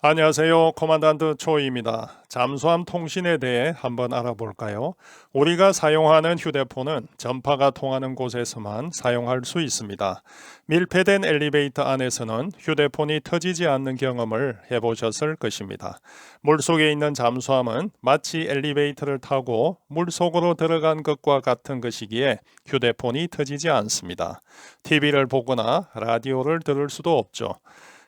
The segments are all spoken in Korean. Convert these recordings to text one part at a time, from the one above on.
안녕하세요. 코만단트 초이입니다. 잠수함 통신에 대해 한번 알아볼까요? 우리가 사용하는 휴대폰은 전파가 통하는 곳에서만 사용할 수 있습니다. 밀폐된 엘리베이터 안에서는 휴대폰이 터지지 않는 경험을 해보셨을 것입니다. 물속에 있는 잠수함은 마치 엘리베이터를 타고 물속으로 들어간 것과 같은 것이기에 휴대폰이 터지지 않습니다. TV를 보거나 라디오를 들을 수도 없죠.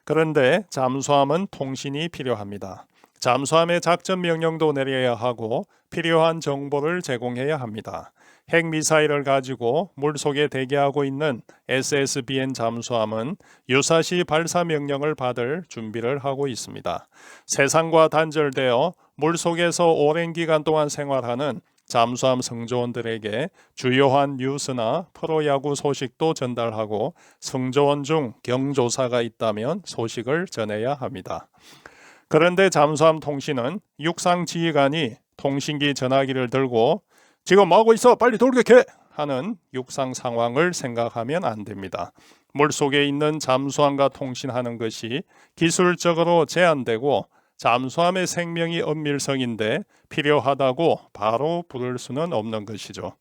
그런데 잠수함은 통신이 필요합니다. 잠수함의 작전 명령도 내려야 하고 필요한 정보를 제공해야 합니다. 핵미사일을 가지고 물속에 대기하고 있는 SSBN 잠수함은 유사시 발사 명령을 받을 준비를 하고 있습니다. 세상과 단절되어 물속에서 오랜 기간 동안 생활하는 잠수함 승조원들에게 주요한 뉴스나 프로야구 소식도 전달하고 승조원 중 경조사가 있다면 소식을 전해야 합니다. 그런데 잠수함 통신은 육상 지휘관이 통신기 전화기를 들고 지금 뭐하고 있어? 빨리 돌격해! 하는 육상 상황을 생각하면 안 됩니다. 물속에 있는 잠수함과 통신하는 것이 기술적으로 제한되고 잠수함의 생명이 엄밀성인데 필요하다고 바로 부를 수는 없는 것이죠.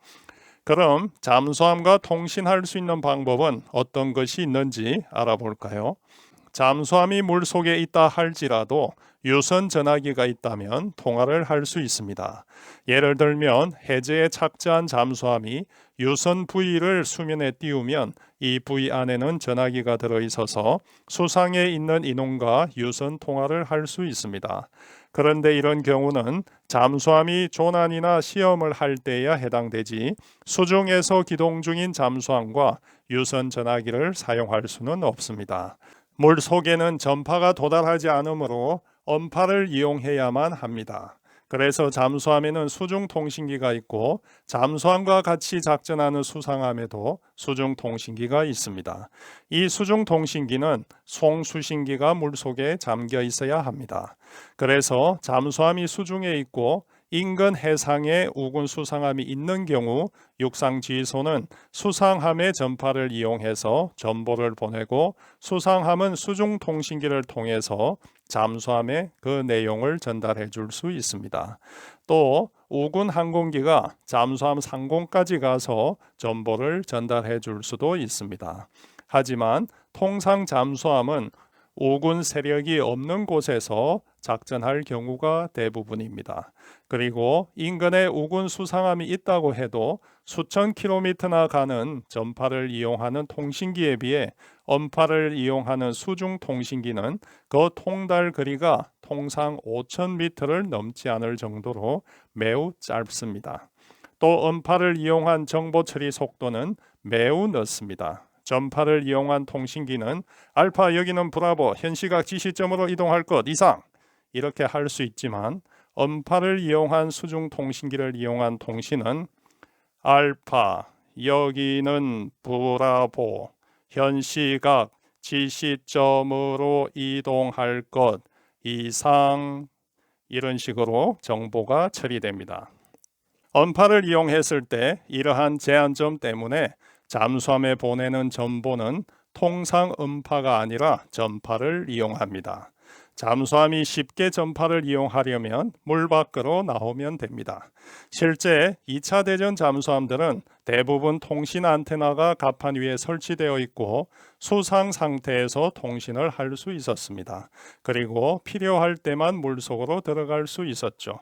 그럼 잠수함과 통신할 수 있는 방법은 어떤 것이 있는지 알아볼까요? 잠수함이 물속에 있다 할지라도 유선 전화기가 있다면 통화를 할 수 있습니다. 예를 들면 해저에 착지한 잠수함이 유선 부위를 수면에 띄우면 이 부위 안에는 전화기가 들어있어서 수상에 있는 인원과 유선 통화를 할 수 있습니다. 그런데 이런 경우는 잠수함이 조난이나 시험을 할 때에야 해당되지 수중에서 기동 중인 잠수함과 유선 전화기를 사용할 수는 없습니다. 물 속에는 전파가 도달하지 않으므로 엄파를 이용해야만 합니다. 그래서 잠수함에는 수중 통신기가 있고 잠수함과 같이 작전하는 수상함에도 수중 통신기가 있습니다. 이 수중 통신기는 송수신기가 물속에 잠겨 있어야 합니다. 그래서 잠수함이 수중에 있고 인근 해상에 우군 수상함이 있는 경우 육상지휘소는 수상함의 전파를 이용해서 정보를 보내고 수상함은 수중 통신기를 통해서 잠수함에 그 내용을 전달해 줄 수 있습니다. 또 우군 항공기가 잠수함 상공까지 가서 정보를 전달해 줄 수도 있습니다. 하지만 통상 잠수함은 우군 세력이 없는 곳에서 작전할 경우가 대부분입니다. 그리고 인근에 우군 수상함이 있다고 해도 수천 킬로미터나 가는 전파를 이용하는 통신기에 비해 엄파를 이용하는 수중 통신기는 그 통달 거리가 통상 5,000m를 넘지 않을 정도로 매우 짧습니다. 또 엄파를 이용한 정보 처리 속도는 매우 늦습니다. 전파를 이용한 통신기는 알파 여기는 브라보 현 시각 지시점으로 이동할 것 이상 이렇게 할 수 있지만 엄파를 이용한 수중 통신기를 이용한 통신은 알파 여기는 브라보 현 시각 지시점으로 이동할 것 이상 이런 식으로 정보가 처리됩니다. 엄파를 이용했을 때 이러한 제한점 때문에 잠수함에 보내는 정보는 통상 음파가 아니라 전파를 이용합니다. 잠수함이 쉽게 전파를 이용하려면 물 밖으로 나오면 됩니다. 실제 2차 대전 잠수함들은 대부분 통신 안테나가 갑판 위에 설치되어 있고 수상 상태에서 통신을 할 수 있었습니다. 그리고 필요할 때만 물속으로 들어갈 수 있었죠.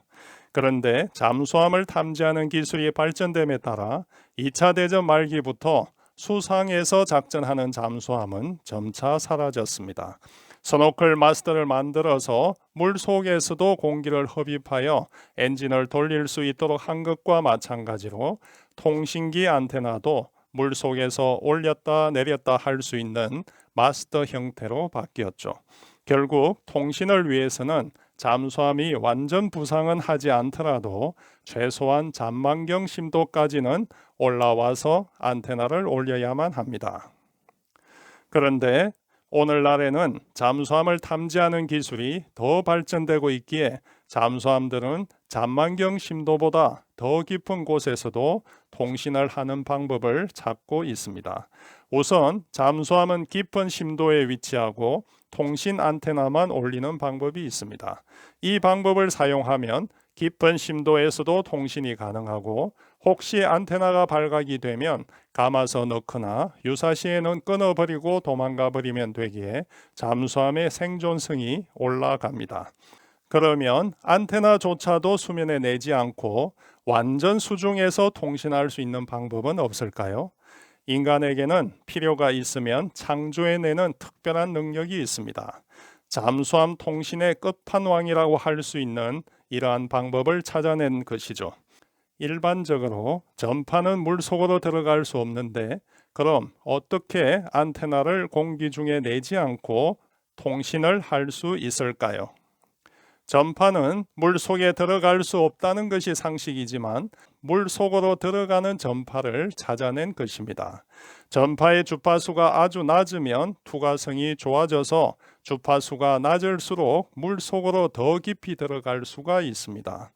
그런데 잠수함을 탐지하는 기술이 발전됨에 따라 2차 대전 말기부터 수상에서 작전하는 잠수함은 점차 사라졌습니다. 스노클 마스터를 만들어서 물속에서도 공기를 흡입하여 엔진을 돌릴 수 있도록 한 것과 마찬가지로 통신기 안테나도 물속에서 올렸다 내렸다 할 수 있는 마스터 형태로 바뀌었죠. 결국 통신을 위해서는 잠수함이 완전 부상은 하지 않더라도 최소한 잔망경 심도까지는 올라와서 안테나를 올려야만 합니다. 그런데 오늘날에는 잠수함을 탐지하는 기술이 더 발전되고 있기에 잠수함들은 잔망경 심도보다 더 깊은 곳에서도 통신을 하는 방법을 찾고 있습니다. 우선 잠수함은 깊은 심도에 위치하고 통신 안테나만 올리는 방법이 있습니다. 이 방법을 사용하면 깊은 심도에서도 통신이 가능하고 혹시 안테나가 발각이 되면 감아서 넣거나 유사시에는 끊어버리고 도망가 버리면 되기에 잠수함의 생존성이 올라갑니다. 그러면 안테나조차도 수면에 내지 않고 완전 수중에서 통신할 수 있는 방법은 없을까요? 인간에게는 필요가 있으면 창조해내는 특별한 능력이 있습니다. 잠수함 통신의 끝판왕이라고 할 수 있는 이러한 방법을 찾아낸 것이죠. 일반적으로 전파는 물속으로 들어갈 수 없는데 그럼 어떻게 안테나를 공기 중에 내지 않고 통신을 할 수 있을까요? 전파는 물속에 들어갈 수 없다는 것이 상식이지만 물속으로 들어가는 전파를 찾아낸 것입니다. 전파의 주파수가 아주 낮으면 투과성이 좋아져서 주파수가 낮을수록 물속으로 더 깊이 들어갈 수가 있습니다.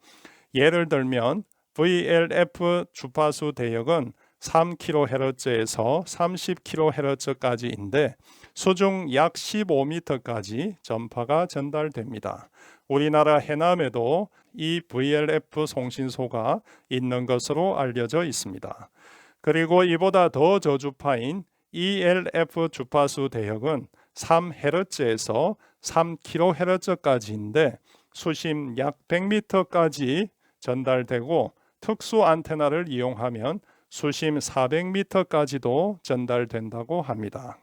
예를 들면 VLF 주파수 대역은 3kHz에서 30kHz까지인데 수중 약 15m까지 전파가 전달됩니다. 우리나라 해남에도 이 VLF 송신소가 있는 것으로 알려져 있습니다. 그리고 이보다 더 저주파인 ELF 주파수 대역은 3Hz에서 3kHz까지인데 수심 약 100m까지 전달되고 특수 안테나를 이용하면 수심 400m까지도 전달된다고 합니다.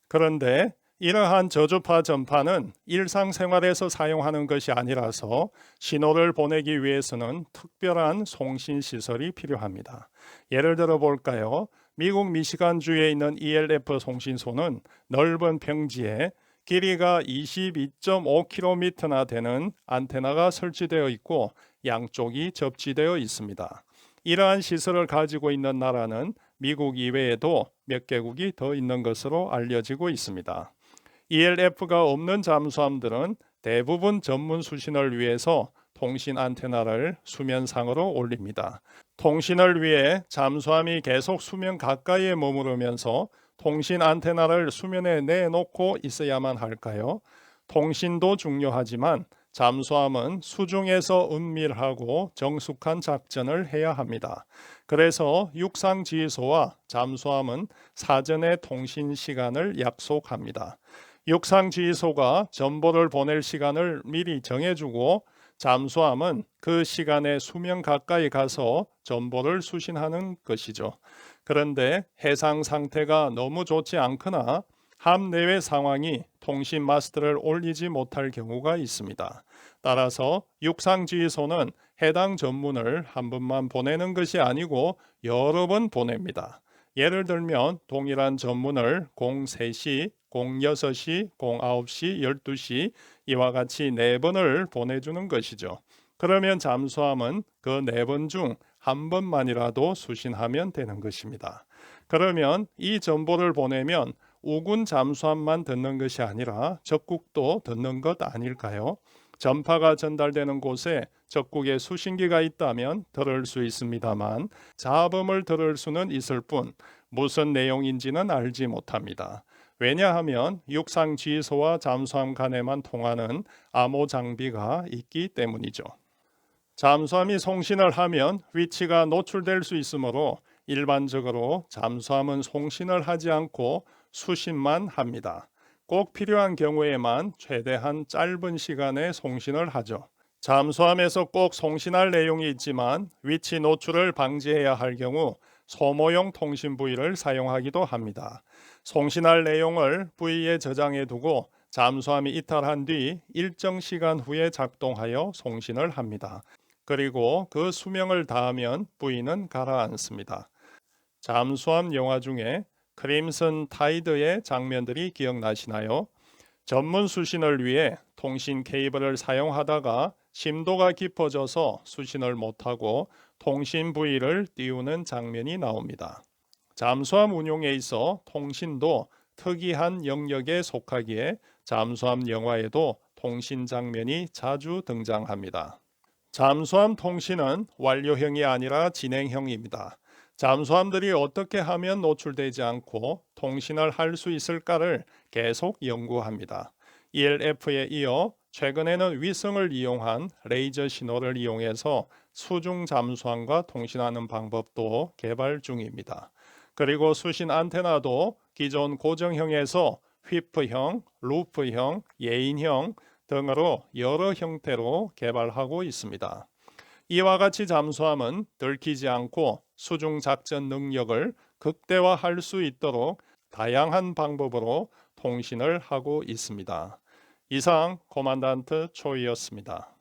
그런데 이러한 저주파 전파는 일상생활에서 사용하는 것이 아니라서 신호를 보내기 위해서는 특별한 송신시설이 필요합니다. 예를 들어 볼까요? 미국 미시간주에 있는 ELF 송신소는 넓은 평지에 길이가 22.5km나 되는 안테나가 설치되어 있고 양쪽이 접지되어 있습니다. 이러한 시설을 가지고 있는 나라는 미국 이외에도 몇 개국이 더 있는 것으로 알려지고 있습니다. ELF가 없는 잠수함들은 대부분 전문 수신을 위해서 통신 안테나를 수면상으로 올립니다. 통신을 위해 잠수함이 계속 수면 가까이에 머무르면서 통신 안테나를 수면에 내놓고 있어야만 할까요? 통신도 중요하지만 잠수함은 수중에서 은밀하고 정숙한 작전을 해야 합니다. 그래서 육상지휘소와 잠수함은 사전에 통신 시간을 약속합니다. 육상지휘소가 정보를 보낼 시간을 미리 정해주고 잠수함은 그 시간에 수면 가까이 가서 정보를 수신하는 것이죠. 그런데 해상 상태가 너무 좋지 않거나 함 내외 상황이 통신 마스트를 올리지 못할 경우가 있습니다. 따라서 육상지휘소는 해당 전문을 한 번만 보내는 것이 아니고 여러 번 보냅니다. 예를 들면 동일한 전문을 03시, 06시, 09시, 12시 이와 같이 4번을 보내주는 것이죠. 그러면 잠수함은 그 4번 중 한 번만이라도 수신하면 되는 것입니다. 그러면 이 정보를 보내면 우군 잠수함만 듣는 것이 아니라 적국도 듣는 것 아닐까요? 전파가 전달되는 곳에 적국의 수신기가 있다면 들을 수 있습니다만 잡음을 들을 수는 있을 뿐 무슨 내용인지는 알지 못합니다. 왜냐하면 육상지휘소와 잠수함 간에만 통하는 암호 장비가 있기 때문이죠. 잠수함이 송신을 하면 위치가 노출될 수 있으므로 일반적으로 잠수함은 송신을 하지 않고 수신만 합니다. 꼭 필요한 경우에만 최대한 짧은 시간에 송신을 하죠. 잠수함에서 꼭 송신할 내용이 있지만 위치 노출을 방지해야 할 경우 소모용 통신 부위를 사용하기도 합니다. 송신할 내용을 부위에 저장해 두고 잠수함이 이탈한 뒤 일정 시간 후에 작동하여 송신을 합니다. 그리고 그 수명을 다하면 부위는 가라앉습니다. 잠수함 영화 중에 크림슨 타이드의 장면들이 기억나시나요? 전문 수신을 위해 통신 케이블을 사용하다가 심도가 깊어져서 수신을 못하고 통신 부위를 띄우는 장면이 나옵니다. 잠수함 운용에 있어 통신도 특이한 영역에 속하기에 잠수함 영화에도 통신 장면이 자주 등장합니다. 잠수함 통신은 완료형이 아니라 진행형입니다. 잠수함들이 어떻게 하면 노출되지 않고 통신을 할 수 있을까를 계속 연구합니다. ELF에 이어 최근에는 위성을 이용한 레이저 신호를 이용해서 수중 잠수함과 통신하는 방법도 개발 중입니다. 그리고 수신 안테나도 기존 고정형에서 휘프형, 루프형, 예인형 등으로 여러 형태로 개발하고 있습니다. 이와 같이 잠수함은 들키지 않고 수중 작전 능력을 극대화할 수 있도록 다양한 방법으로 통신을 하고 있습니다. 이상 코만단트 초이였습니다.